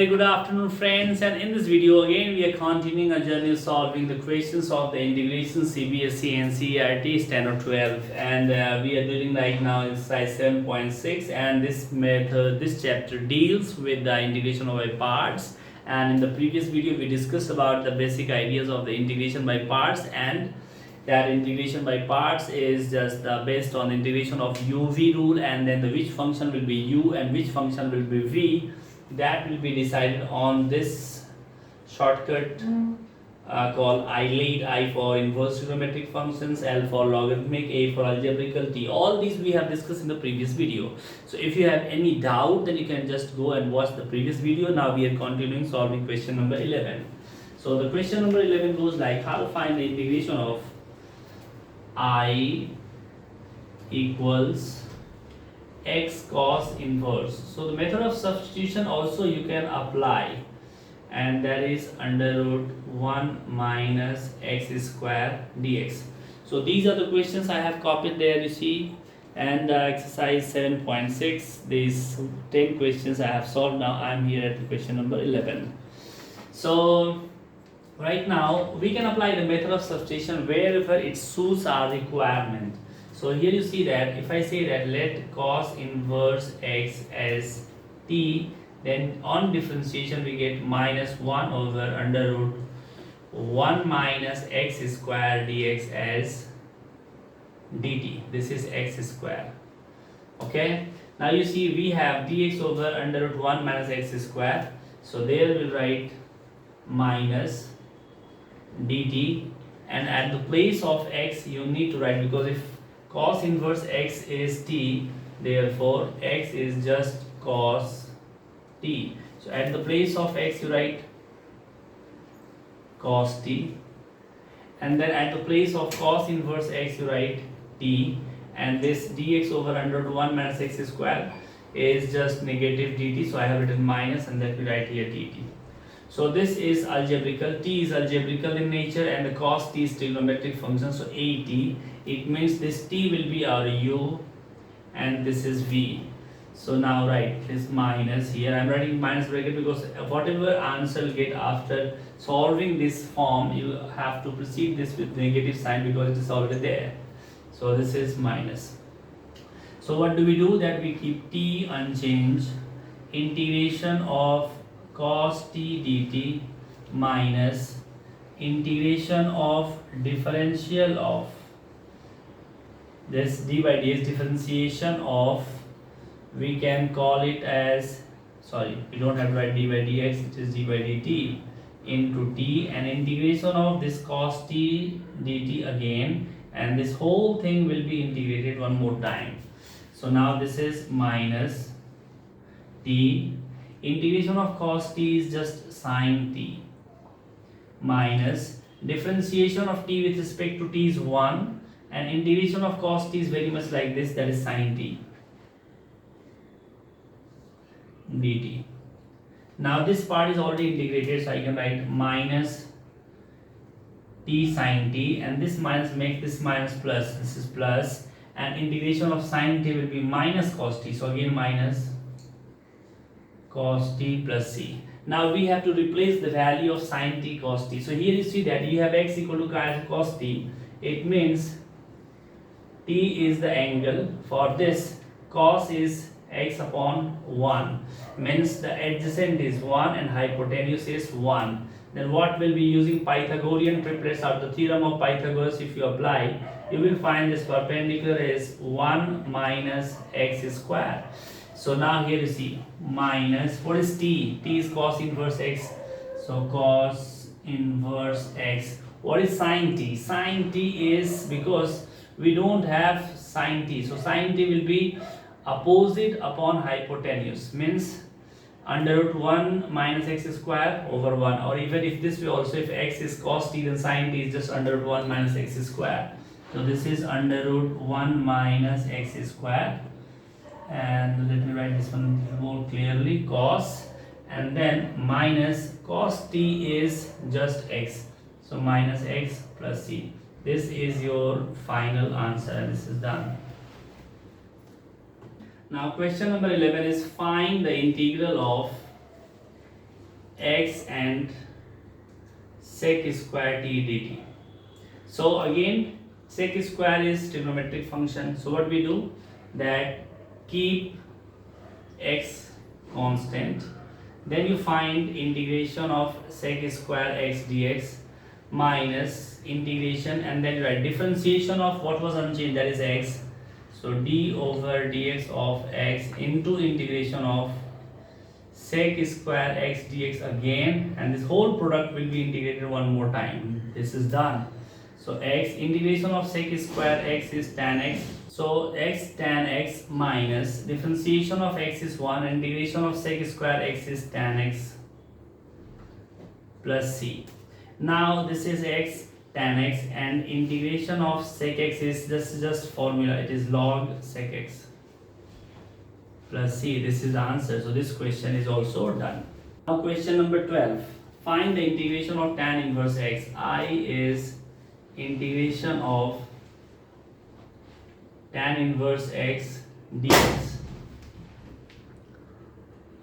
very good afternoon friends, and in this video again we are continuing our journey of solving the questions of the integration CBSE and CERT standard 12, and we are doing right now exercise 7.6, and this chapter deals with the integration by parts. And in the previous video we discussed about the basic ideas of the integration by parts, and that integration by parts is just based on integration of uv rule, and then which function will be u and which function will be v. That will be decided on this shortcut called I lead. I for inverse trigonometric functions, L for logarithmic, A for algebraical, T. All these we have discussed in the previous video. So if you have any doubt, then you can just go and watch the previous video. Now we are continuing solving question number 11. So the question number 11 goes like, how to find the integration of I equals x cos inverse. So the method of substitution also you can apply, and that is under root 1 minus x square dx. So these are the questions I have copied there, you see, and exercise 7.6, these 10 questions I have solved. Now I am here at the question number 11. So right now we can apply the method of substitution wherever it suits our requirement. So here you see that if I say that let cos inverse x as t, then on differentiation we get minus 1 over under root 1 minus x square dx as dt. This is x square. Okay. Now you see we have dx over under root 1 minus x square. So there we'll write minus dt, and at the place of x you need to write, because if cos inverse x is t, therefore x is just cos t. So at the place of x you write cos t, and then at the place of cos inverse x you write t, and this dx over under root 1 minus x square is just negative dt. So I have written minus, and that we write here dt. So this is algebraical, t is algebraical in nature, and the cos t is trigonometric function. So at, it means this t will be our u and this is v. So now write this minus here. I am writing minus bracket because whatever answer you get after solving this form, you have to precede this with negative sign because it is already there. So this is minus. So what do we do? That we keep t unchanged, integration of cos t dt minus integration of differential of this d by dx, differentiation of, we can call it as, sorry, we don't have to write d by dx, it is d by dt into t, and integration of this cos t dt again, and this whole thing will be integrated one more time. So now this is minus t, integration of cos t is just sin t, minus differentiation of t with respect to t is 1, and integration of cos t is very much like this, that is sin t dt. Now this part is already integrated, so I can write minus t sin t, and this minus makes this minus plus, this is plus, and integration of sin t will be minus cos t. So again minus cos t plus c. Now we have to replace the value of sin t cos t. So here you see that you have x equal to cos t. It means t is the angle. For this, cos is x upon 1, means the adjacent is 1 and hypotenuse is 1. Then what will be using Pythagorean triplets, or the theorem of Pythagoras, if you apply, you will find this perpendicular is 1 minus x square. So now here you see minus, what is t? T is cos inverse x. So cos inverse x. What is sin t? Sin t is, because we don't have sin t, so sin t will be opposite upon hypotenuse, means under root 1 minus x square over 1, or even if this way also, if x is cos t, then sin t is just under root 1 minus x square. So this is under root 1 minus x square, and let me write this one more clearly, cos, and then minus cos t is just x, so minus x plus c. This is your final answer, and this is done. Now question number 11 is find the integral of x and sec square t dt. So again, sec square is trigonometric function. So what we do, that keep x constant, then you find integration of sec square x dx minus integration, and then you write differentiation of what was unchanged, that is x. So d over dx of x into integration of sec square x dx again, and this whole product will be integrated one more time. This is done. So x integration of sec square x is tan x. So x tan x minus differentiation of x is 1, and integration of sec square x is tan x plus c. Now this is x tan x, and integration of sec x is just formula, it is log sec x plus c. This is the answer. So this question is also done. Now question number 12. Find the integration of tan inverse x. I is integration of tan inverse x dx.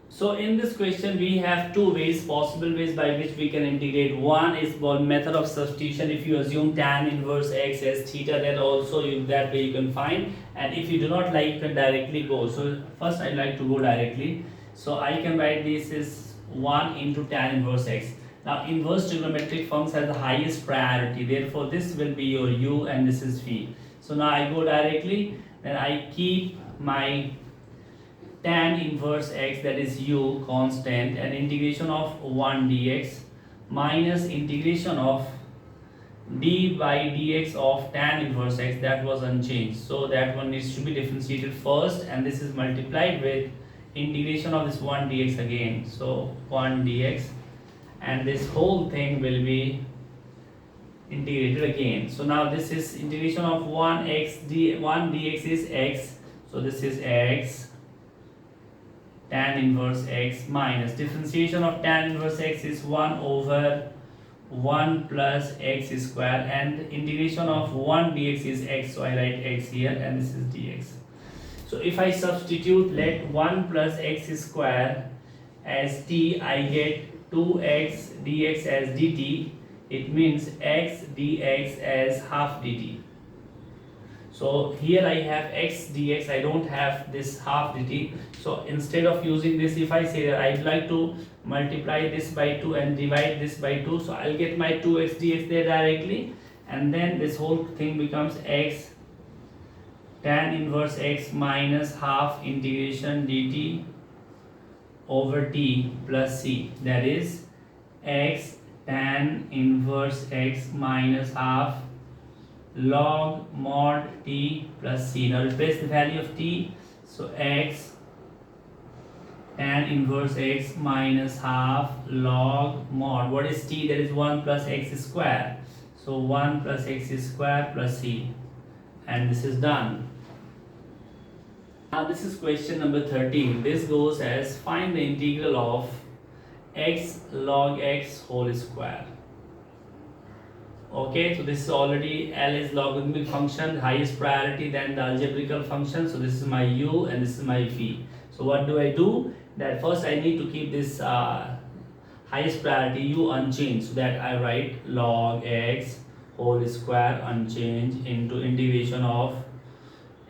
So in this question we have two ways, possible ways by which we can integrate. One is called method of substitution. If you assume tan inverse x as theta, then also that way you can find, and if you do not like, you can directly go. So first I like to go directly. So I can write this is 1 into tan inverse x. Now inverse trigonometric function has the highest priority, therefore this will be your u and this is v. So now I go directly, then I keep my tan inverse x, that is u, constant, and integration of 1 dx minus integration of d by dx of tan inverse x, that was unchanged. So that one needs to be differentiated first, and this is multiplied with integration of this 1 dx again. So 1 dx, and this whole thing will be integrated again. So now this is integration of 1 dx is x, so this is x tan inverse x minus differentiation of tan inverse x is 1 over 1 plus x square, and integration of 1 dx is x, so I write x here and this is dx. So if I substitute, let 1 plus x square as t, I get 2x dx as dt. It means x dx as half dt. So here I have x dx, I don't have this half dt. So instead of using this, if I say that I'd like to multiply this by 2 and divide this by 2, so I'll get my 2x dx there directly, and then this whole thing becomes x tan inverse x minus half integration dt over t plus c, that is x tan inverse x minus half log mod t plus c. Now replace the value of t, so x tan inverse x minus half log mod, what is t, that is 1 plus x square, so 1 plus x square plus c, and this is done. Now this is question number 13. This goes as find the integral of x log x whole square. Okay, so this is already, L is logarithmic function, highest priority than the algebraical function. So this is my u and this is my v. So what do I do? That first I need to keep this highest priority u unchanged, so that I write log x whole square unchanged into integration of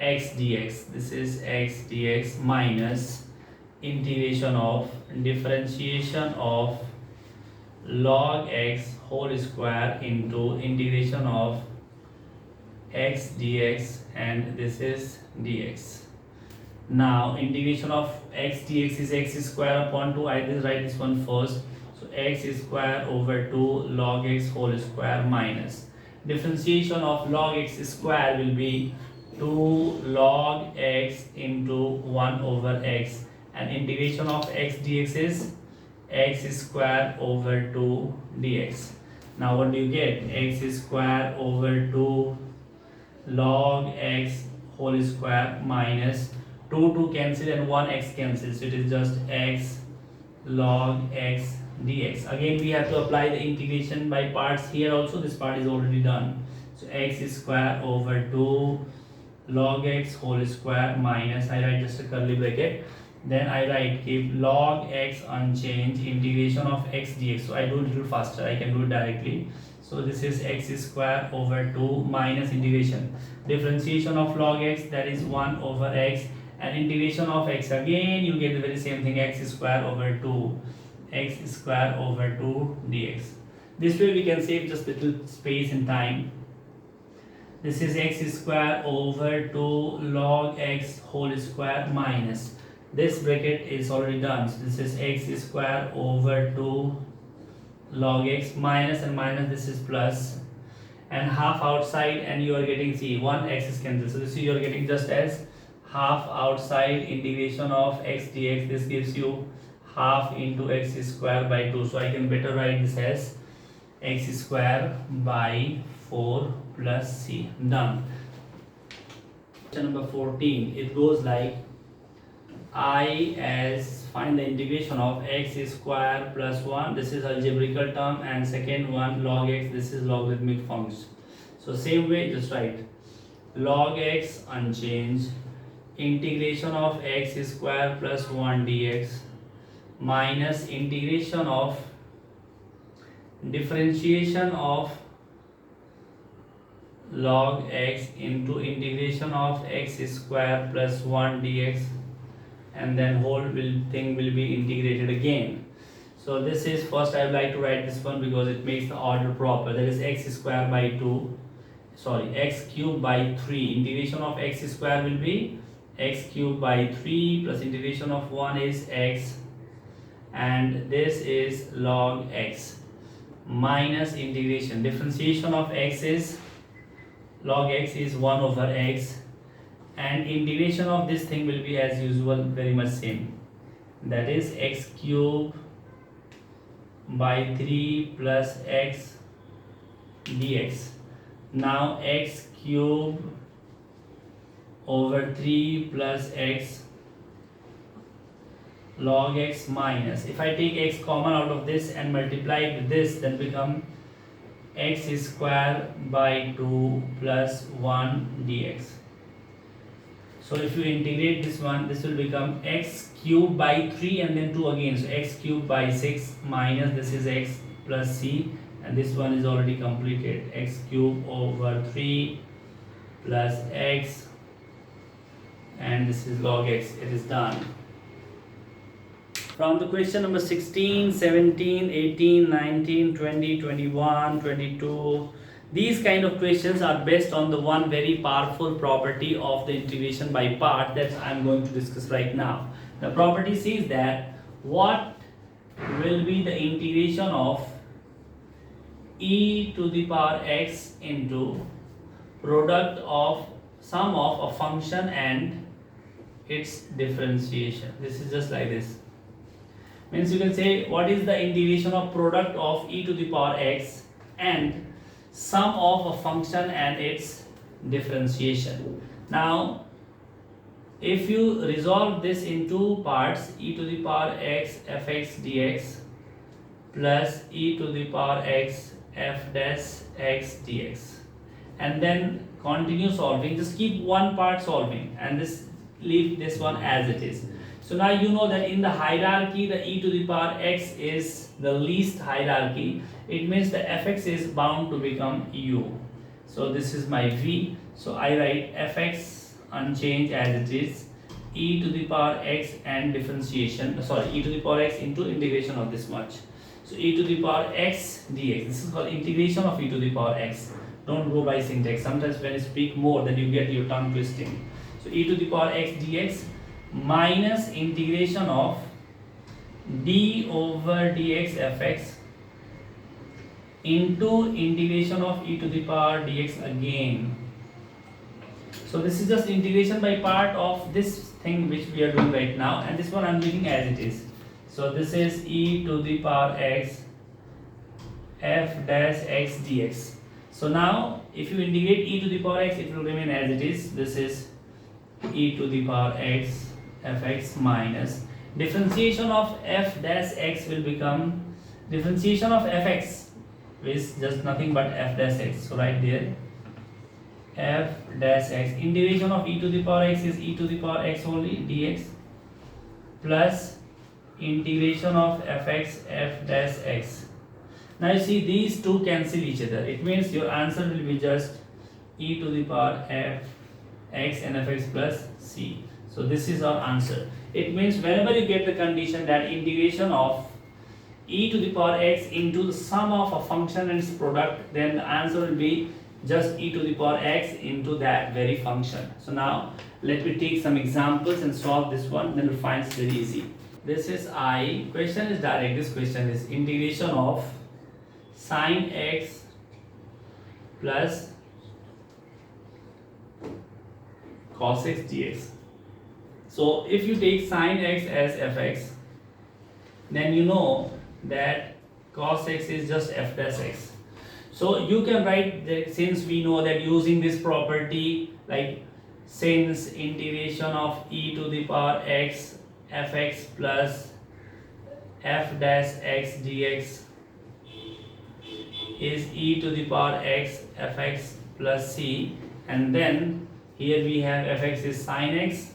x dx. This is x dx minus integration of differentiation of log x whole square into integration of x dx, and this is dx. Now integration of x dx is x square upon 2. I just write this one first. So x square over 2 log x whole square minus differentiation of log x square will be 2 log x into 1 over x, and integration of x dx is x square over 2 dx. Now what do you get? X square over 2 log x whole square minus 2 cancel and 1 x cancels, so it is just x log x dx. Again we have to apply the integration by parts here also. This part is already done. So x square over 2 log x whole square minus, I write just a curly bracket, Then I write keep log x unchanged integration of x dx. So I do it a little faster, I can do it directly. So this is x square over 2 minus integration differentiation of log x, that is 1 over x, and integration of x, again you get the very same thing, x square over 2 dx. This way we can save just little space and time. This is x square over 2 log x whole square minus, this bracket is already done, so this is x square over 2 log x minus and minus, this is plus, and half outside, and you are getting, see, 1 x is cancelled, so this you are getting just as half outside integration of x dx. This gives you half into x square by 2, so I can better write this as x square by 4 plus c. Done. Question number 14, it goes like I as find the integration of x square plus 1, this is algebraical term, and second one log x, this is logarithmic function. So same way, just write log x unchanged integration of x square plus 1 dx minus integration of differentiation of log x into integration of x square plus 1 dx, and then whole thing will be integrated again. So this is, first I would like to write this one because it makes the order proper, that is x square by 2, sorry, x cube by 3, integration of x square will be x cube by 3 plus integration of 1 is x, and this is log x minus integration differentiation of x is log x is 1 over x, and integration of this thing will be as usual very much same, that is x cube by 3 plus x dx. Now x cube over 3 plus x log x minus, if I take x common out of this and multiply it with this, then become x square by 2 plus 1 dx. So if you integrate this one, this will become x cube by 3 and then 2 again, so x cube by 6 minus, this is x plus c, and this one is already completed, x cube over 3 plus x, and this is log x. It is done. From the question number 16, 17, 18, 19, 20, 21, 22, these kind of questions are based on the one very powerful property of the integration by part that I am going to discuss right now. The property says that what will be the integration of e to the power x into product of sum of a function and its differentiation. This is just like this. Means you can say what is the integration of product of e to the power x and sum of a function and its differentiation. Now if you resolve this in two parts, e to the power x fx dx plus e to the power x f dash x dx, and then continue solving, just keep one part solving and this leave this one as it is. So now you know that in the hierarchy the e to the power x is the least hierarchy. It means the fx is bound to become u. So this is my v. So I write fx unchanged as it is, e to the power x and differentiation, sorry, e to the power x into integration of this much. So e to the power x dx. This is called integration of e to the power x. Don't go by syntax. Sometimes when you speak more, then you get your tongue twisting. So e to the power x dx minus integration of d over dx fx into integration of e to the power dx again. So this is just integration by part of this thing which we are doing right now, and this one I am leaving as it is. So this is e to the power x f dash x dx. So now if you integrate e to the power x, it will remain as it is. This is e to the power x fx minus differentiation of f dash x will become differentiation of fx is just nothing but f dash x. So right there f dash x, integration of e to the power x is e to the power x only dx plus integration of fx f dash x. Now you see these two cancel each other. It means your answer will be just e to the power f x and fx plus c. So this is our answer. It means whenever you get the condition that integration of e to the power x into the sum of a function and its product, then the answer will be just e to the power x into that very function. So now let me take some examples and solve this one, then we'll find it very easy. This is I. Question is direct. This question is integration of sine x plus cos x dx. So if you take sine x as fx, then you know that cos x is just f dash x. So you can write that, since we know that using this property, like since integration of e to the power x fx plus f dash x dx is e to the power x fx plus c, and then here we have fx is sine x,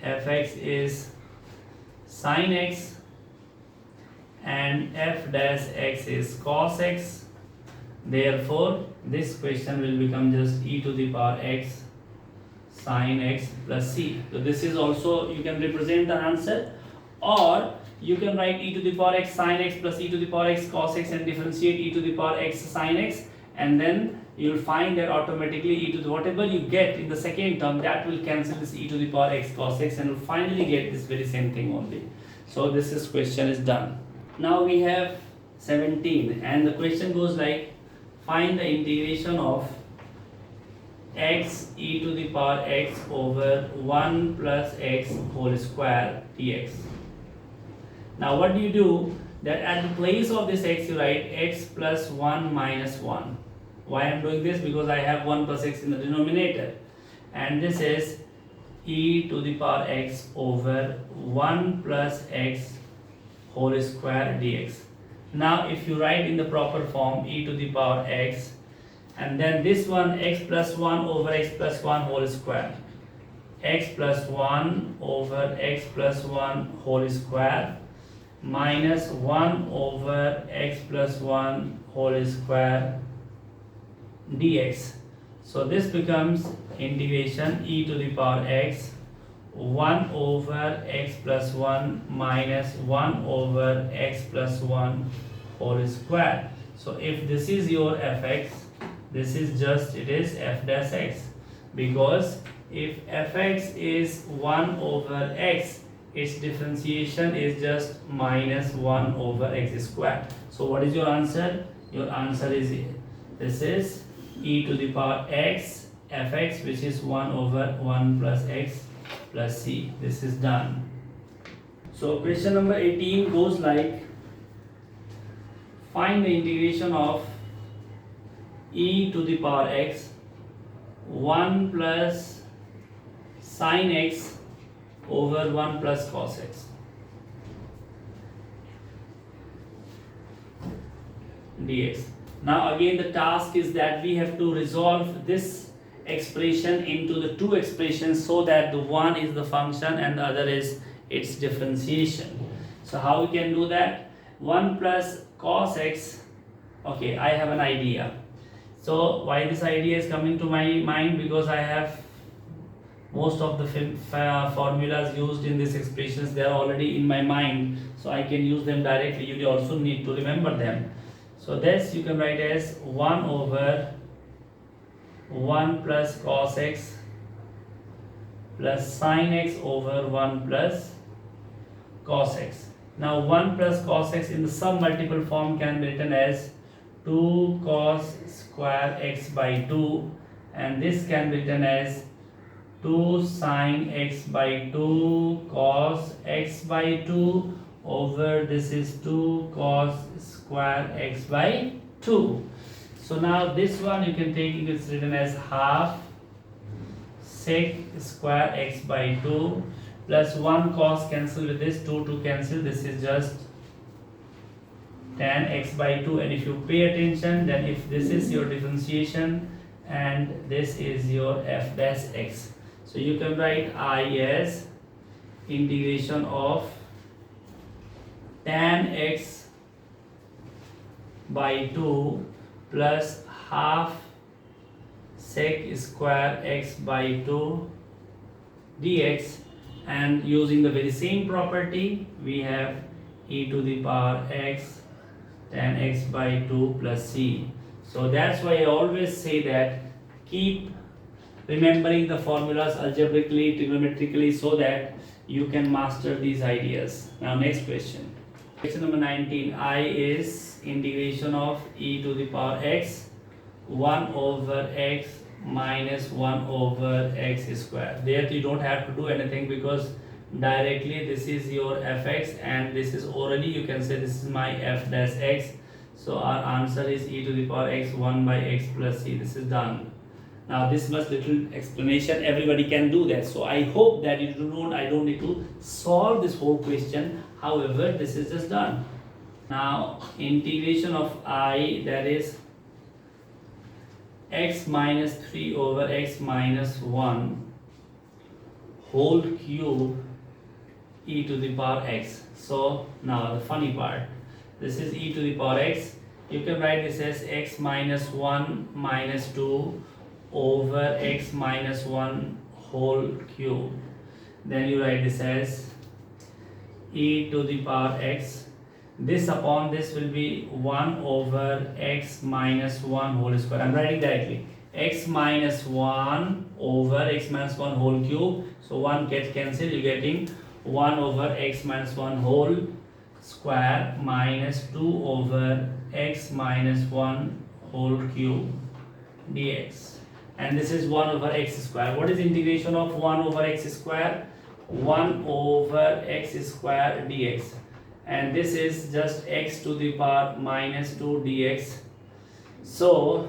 fx is sine x, and f dash x is cos x. Therefore this question will become just e to the power x sine x plus c. So this is also, you can represent the answer, or you can write e to the power x sine x plus e to the power x cos x and differentiate e to the power x sine x, and then you will find that automatically e to the whatever you get in the second term, that will cancel this e to the power x cos x, and you will finally get this very same thing only. So this is question is done. Now we have 17, and the question goes like, find the integration of x e to the power x over 1 plus x whole square dx. Now what do you do? That at the place of this x you write x plus 1 minus 1. Why I am doing this? Because I have 1 plus x in the denominator, and this is e to the power x over 1 plus x whole square dx. Now if you write in the proper form e to the power x, and then this one x plus 1 over x plus 1 whole square, x plus 1 over x plus 1 whole square minus 1 over x plus 1 whole square dx. So this becomes integration e to the power x 1 over x plus 1 minus 1 over x plus 1 whole square. So if this is your fx, this is just, it is f dash x, because if fx is 1 over x, its differentiation is just minus 1 over x square. So what is your answer? Your answer is, this is e to the power x fx, which is 1 over 1 plus x plus c. This is done. So question number 18 goes like, find the integration of e to the power x 1 plus sine x over 1 plus cos x dx. Now again the task is that we have to resolve this expression into the two expressions, so that the one is the function and the other is its differentiation. So how we can do that? 1 plus cos x, okay, I have an idea. So why this idea is coming to my mind? Because I have most of the formulas used in these expressions, they are already in my mind, so I can use them directly. You also need to remember them. So this you can write as 1 over 1 plus cos x plus sine x over 1 plus cos x. Now 1 plus cos x in the sum multiple form can be written as 2 cos square x by 2, and this can be written as 2 sine x by 2 cos x by 2 over, this is 2 cos square x by 2. So now this one you can take, it's written as half sec square x by 2 plus 1 cos cancel with this, 2 cancel, this is just tan x by 2. And if you pay attention, then if this is your differentiation and this is your f dash x, so you can write I as integration of tan x by 2 plus half sec square x by 2 dx, and using the very same property we have e to the power x tan x by 2 plus c. So that's why I always say that keep remembering the formulas algebraically, trigonometrically, so that you can master these ideas. Now next question. Question number 19. I is integration of e to the power x 1 over x minus 1 over x square. There you don't have to do anything because directly this is your fx and this is orally you can say this is my f dash x. So our answer is e to the power x 1 by x plus c. This is done. Now this much little explanation everybody can do that. So I hope that I don't need to solve this whole question. However, this is just done. Now integration of I, that is x minus 3 over x minus 1 whole cube e to the power x. So now the funny part, this is e to the power x. You can write this as x minus 1 minus 2 over x minus 1 whole cube. Then you write this as e to the power x. This upon this will be 1 over x minus 1 whole square. I am writing directly x minus 1 over x minus 1 whole cube. So 1 gets cancelled. You are getting 1 over x minus 1 whole square minus 2 over x minus 1 whole cube dx. And this is 1 over x square. What is integration of 1 over x square? 1 over x square dx. And this is just x to the power minus 2 dx. So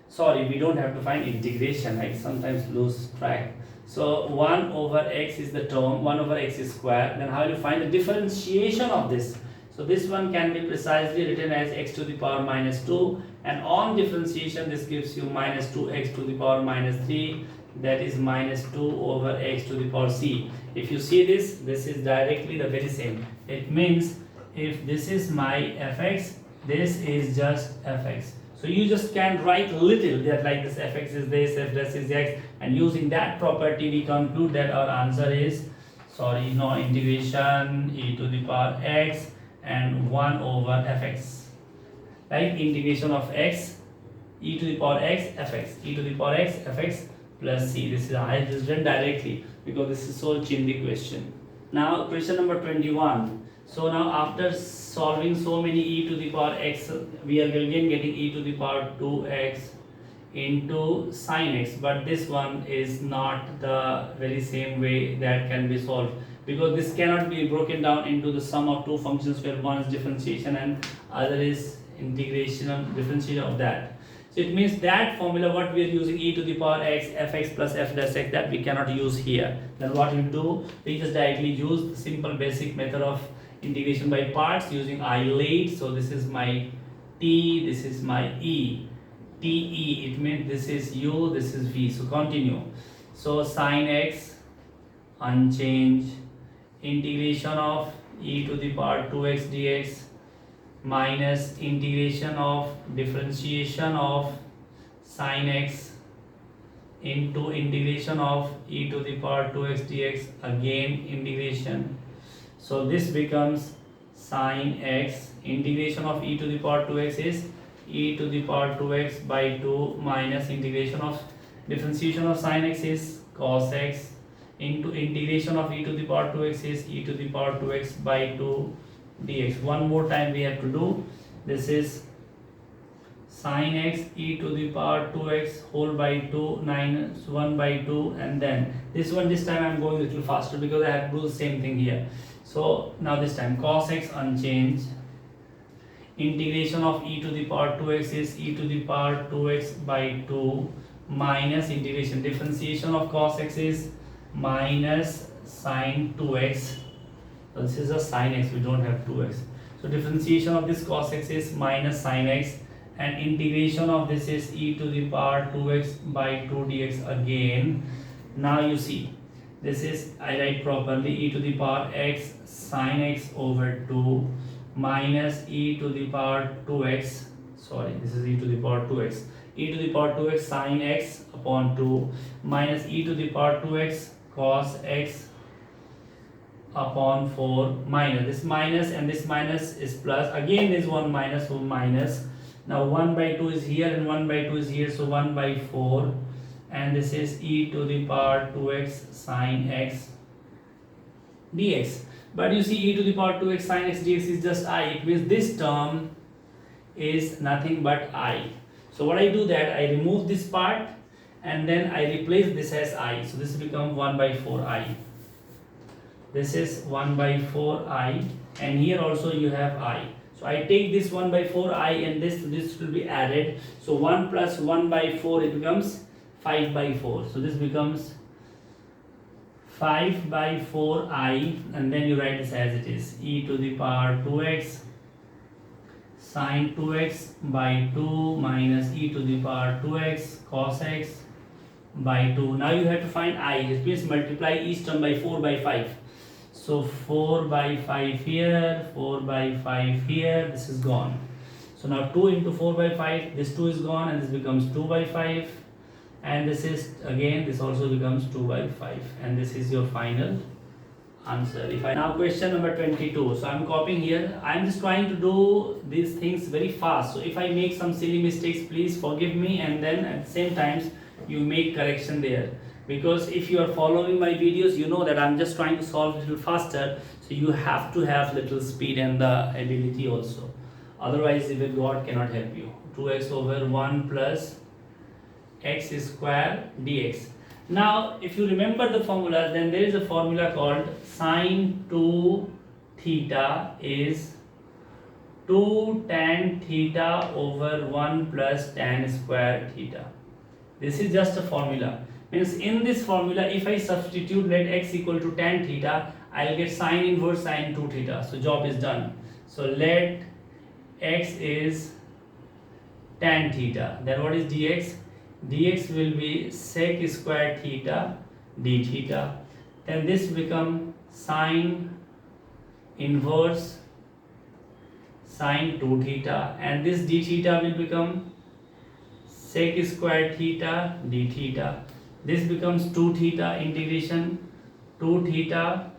sorry, we don't have to find integration. I sometimes lose track. So 1 over x is the term, 1 over x square. Then how will you find the differentiation of this? So this one can be precisely written as x to the power minus 2, and on differentiation this gives you minus 2x to the power minus 3, that is minus 2 over x to the power c. If you see this, this is directly the very same. It means if this is my fx, this is just fx. So you just can write little that like this fx is this, f this is x, and using that property we conclude that our answer is integration e to the power x and 1 over fx. Like integration of x e to the power x fx, e to the power x fx plus c. This is I just done directly because this is so chindi question. Now question number 21. So now after solving so many e to the power x, we are again getting e to the power 2x into sine x, but this one is not the very same way that can be solved, because this cannot be broken down into the sum of two functions where one is differentiation and other is integration and differentiation of that. So it means that formula what we are using e to the power x fx plus f dash x, that we cannot use here. Then what we do, we just directly use the simple basic method of integration by parts using I late. So this is my t, this is my e. Te, it means this is u, this is v. So continue. So sine x unchanged, integration of e to the power 2x dx minus integration of differentiation of sine x into integration of e to the power 2x dx, again integration. So this becomes sine x, integration of e to the power 2x is e to the power 2x by 2 minus integration of differentiation of sine x is cos x into integration of e to the power 2x is e to the power 2x by 2 dx. One more time we have to do. This is sine x e to the power 2x whole by 2 minus 1 by 2, and then this one, this time I am going a little faster because I have to do the same thing here. So now this time cos x unchanged, integration of e to the power 2x is e to the power 2x by 2 minus integration differentiation of cos x is minus sine 2x. So this is a sine x, we don't have 2x. So differentiation of this cos x is minus sine x, and integration of this is e to the power 2x by 2 dx again. Now you see This is, I write properly, e to the power x sine x over 2 minus e to the power 2x, sorry, this is e to the power 2x, e to the power 2x sine x upon 2 minus e to the power 2x cos x upon 4 minus this minus and this minus is plus, again this one minus. Now 1 by 2 is here and 1 by 2 is here, so 1 by 4, and this is e to the power 2x sine x dx. But you see, e to the power 2x sine x dx is just I, it means this term is nothing but I. So what I do, that I remove this part and then I replace this as I, so this becomes 1 by 4 I. This is 1 by 4 I, and here also you have I. So I take this 1 by 4 I and this will be added. So 1 plus 1 by 4, it becomes 5 by 4. So this becomes 5 by 4 I, and then you write this as it is, e to the power 2x sine 2x by 2 minus e to the power 2x cos x by 2. Now you have to find I, it means multiply each term by 4 by 5. So 4 by 5 here, 4 by 5 here, this is gone. So now 2 into 4 by 5, this 2 is gone and this becomes 2 by 5, and this is again, this also becomes 2 by 5, and this is your final answer. Now question number 22. So I am copying here. I am just trying to do these things very fast. So if I make some silly mistakes, please forgive me, and then at the same time you make correction there. Because if you are following my videos, you know that I'm just trying to solve a little faster. So you have to have little speed and the ability also. Otherwise, even God cannot help you. 2x over 1 plus x square dx. Now, if you remember the formula, then there is a formula called sine 2 theta is 2 tan theta over 1 plus tan square theta. This is just a formula. Means in this formula, if I substitute let x equal to tan theta, I'll get sine inverse sine 2 theta. So job is done. So let x is tan theta. Then what is dx? Dx will be sec square theta d theta. Then this become sine inverse sine 2 theta, and this d theta will become sec square theta d theta. This becomes 2 theta integration 2 theta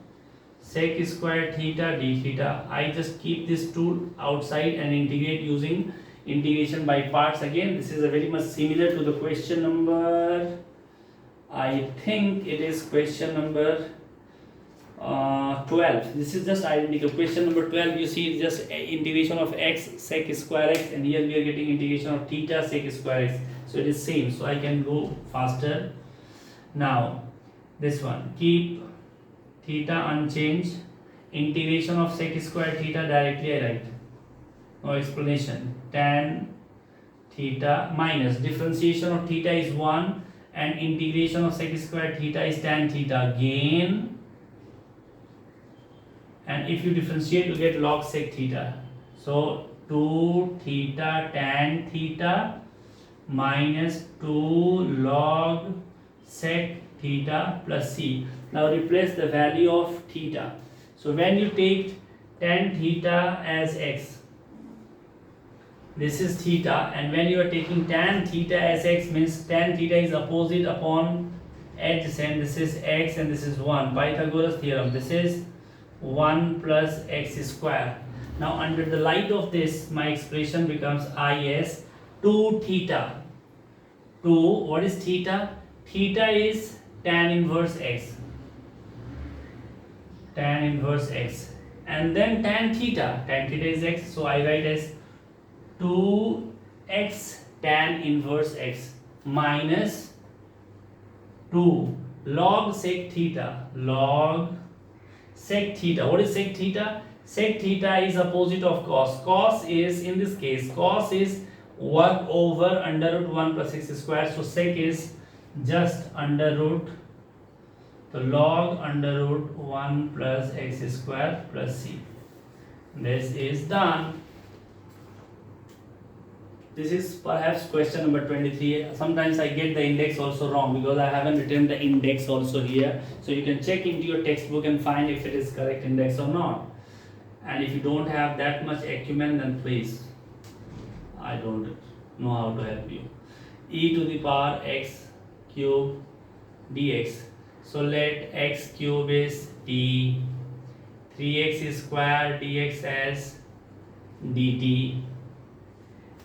sec square theta d theta. I just keep this 2 outside and integrate using integration by parts. Again, this is a very much similar to the question number, I think it is question number 12. This is just identical. Question number 12, you see just integration of x sec square x, and here we are getting integration of theta sec square x. So it is same, so I can go faster. Now this one, keep theta unchanged, integration of sec square theta directly I write, no explanation, tan theta minus differentiation of theta is 1 and integration of sec square theta is tan theta again, and if you differentiate you get log sec theta. So 2 theta tan theta minus 2 log sec theta plus c. Now replace the value of theta. So when you take tan theta as x, this is theta, and when you are taking tan theta as x, means tan theta is opposite upon adjacent. This is x and this is 1. Pythagoras theorem. This is 1 plus x square. Now under the light of this, my expression becomes is 2 theta. 2, what is theta? Theta is tan inverse x. Tan inverse x. And then tan theta. Tan theta is x. So I write as 2x tan inverse x minus 2 log sec theta. Log sec theta. What is sec theta? Sec theta is opposite of cos. Cos is, in this case, cos is 1 over under root 1 plus x square. So sec is just under root the log under root 1 plus x square plus c. This is done. This is perhaps question number 23. Sometimes I get the index also wrong because I haven't written the index also here. So you can check into your textbook and find if it is correct index or not. And if you don't have that much acumen, then please, I don't know how to help you. E to the power x cube dx. So let x cube is t, 3x square dx as dt.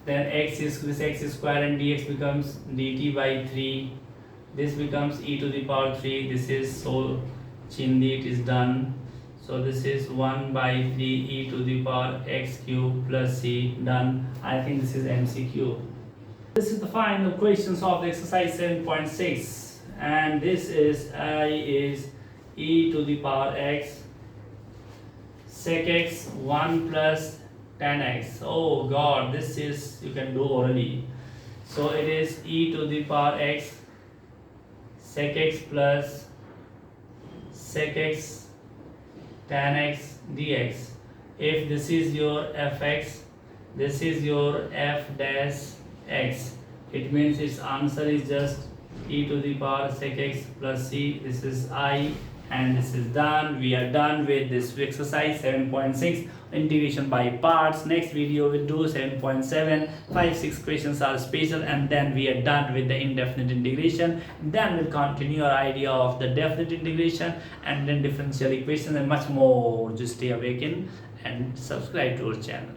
Then this x square and dx becomes dt by 3. This becomes e to the power 3. This is so chindi, it is done. So this is 1 by 3 e to the power x cube plus c, done. I think this is MCQ. This is the final questions of exercise 7.6, and this is I is e to the power x sec x 1 plus tan x. Oh god, this is, you can do orally. So it is e to the power x sec x plus sec x tan x dx. If this is your fx, this is your f dash x, it means its answer is just e to the power sec x plus c. This is I, and this is done. We are done with this exercise 7.6 integration by parts. Next video we'll do 7.7. 5-6 questions are special, and then we are done with the indefinite integration. Then we'll continue our idea of the definite integration and then differential equations and much more. Just stay awakened and subscribe to our channel.